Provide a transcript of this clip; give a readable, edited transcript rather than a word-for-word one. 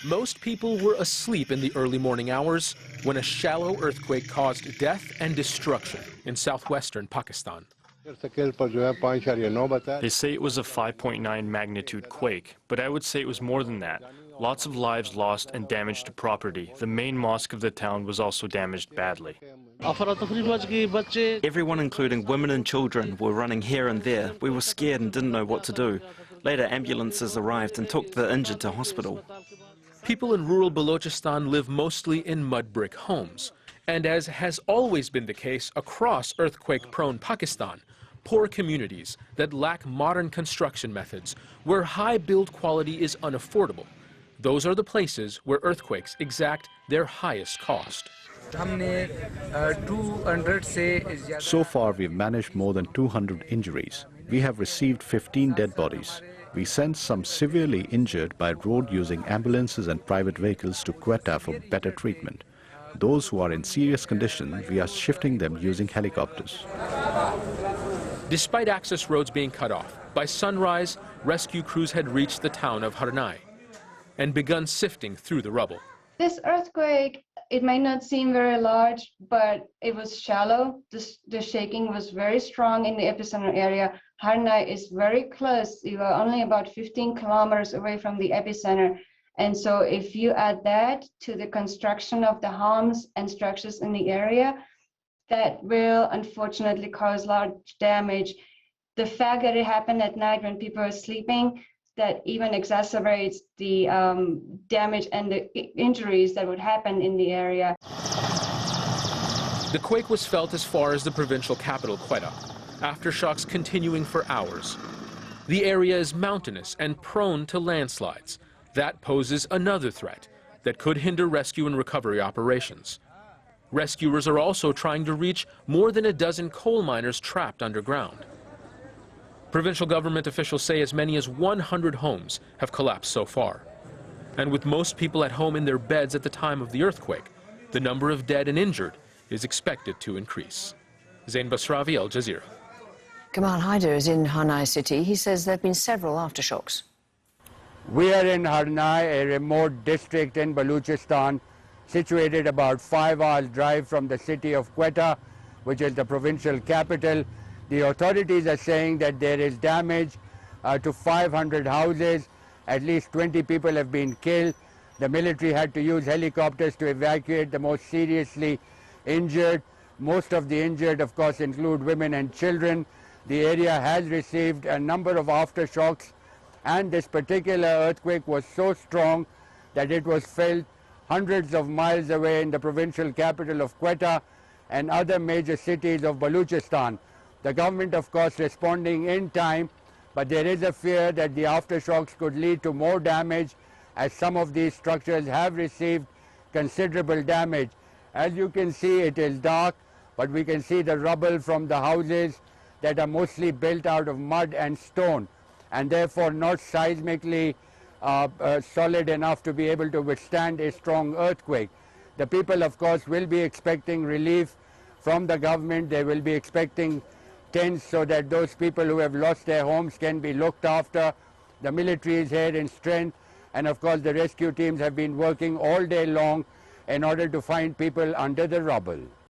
Most people were asleep in the early morning hours when a shallow earthquake caused death and destruction in southwestern Pakistan. They say it was a 5.9 magnitude quake, but I would say it was more than that. Lots of lives lost and damage to property. The main mosque of the town was also damaged badly. Everyone, including women and children, were running here and there. We were scared and didn't know what to do. Later, ambulances arrived and took the injured to hospital. People in rural Balochistan live mostly in mud brick homes. And as has always been the case across earthquake-prone Pakistan, poor communities that lack modern construction methods, where high build quality is unaffordable, those are the places where earthquakes exact their highest cost. So far, we've managed more than 200 injuries. We have received 15 dead bodies. We sent some severely injured by road using ambulances and private vehicles to Quetta for better treatment. Those who are in serious condition, we are shifting them using helicopters. Despite access roads being cut off, by sunrise, rescue crews had reached the town of Harnai and begun sifting through the rubble. This earthquake, it might not seem very large, but it was shallow. The shaking was very strong in the epicenter area. Harnai is very close. We were only about 15 kilometers away from the epicenter. And so if you add that to the construction of the homes and structures in the area, that will unfortunately cause large damage. The fact that it happened at night when people are sleeping, that even exacerbates the damage and the injuries that would happen in the area. The quake was felt as far as the provincial capital, Quetta, aftershocks continuing for hours. The area is mountainous and prone to landslides. That poses another threat that could hinder rescue and recovery operations. Rescuers are also trying to reach more than a dozen coal miners trapped underground. Provincial government officials say as many as 100 homes have collapsed so far. And with most people at home in their beds at the time of the earthquake, the number of dead and injured is expected to increase. Zain Basravi, Al Jazeera. Kamal Haider is in Harnai city. He says there have been several aftershocks. We are in Harnai, a remote district in Balochistan, situated about 5 hours drive from the city of Quetta, which is the provincial capital. The authorities are saying that there is damage to 500 houses. At least 20 people have been killed. The military had to use helicopters to evacuate the most seriously injured. Most of the injured, of course, include women and children. The area has received a number of aftershocks, and this particular earthquake was so strong that it was felt hundreds of miles away in the provincial capital of Quetta and other major cities of Balochistan. The government, of course, responding in time, but there is a fear that the aftershocks could lead to more damage, as some of these structures have received considerable damage. As you can see, it is dark, but we can see the rubble from the houses that are mostly built out of mud and stone, and therefore not seismically solid enough to be able to withstand a strong earthquake. The people, of course, will be expecting relief from the government. They will be expecting tents so that those people who have lost their homes can be looked after. The military is here in strength, and of course the rescue teams have been working all day long in order to find people under the rubble.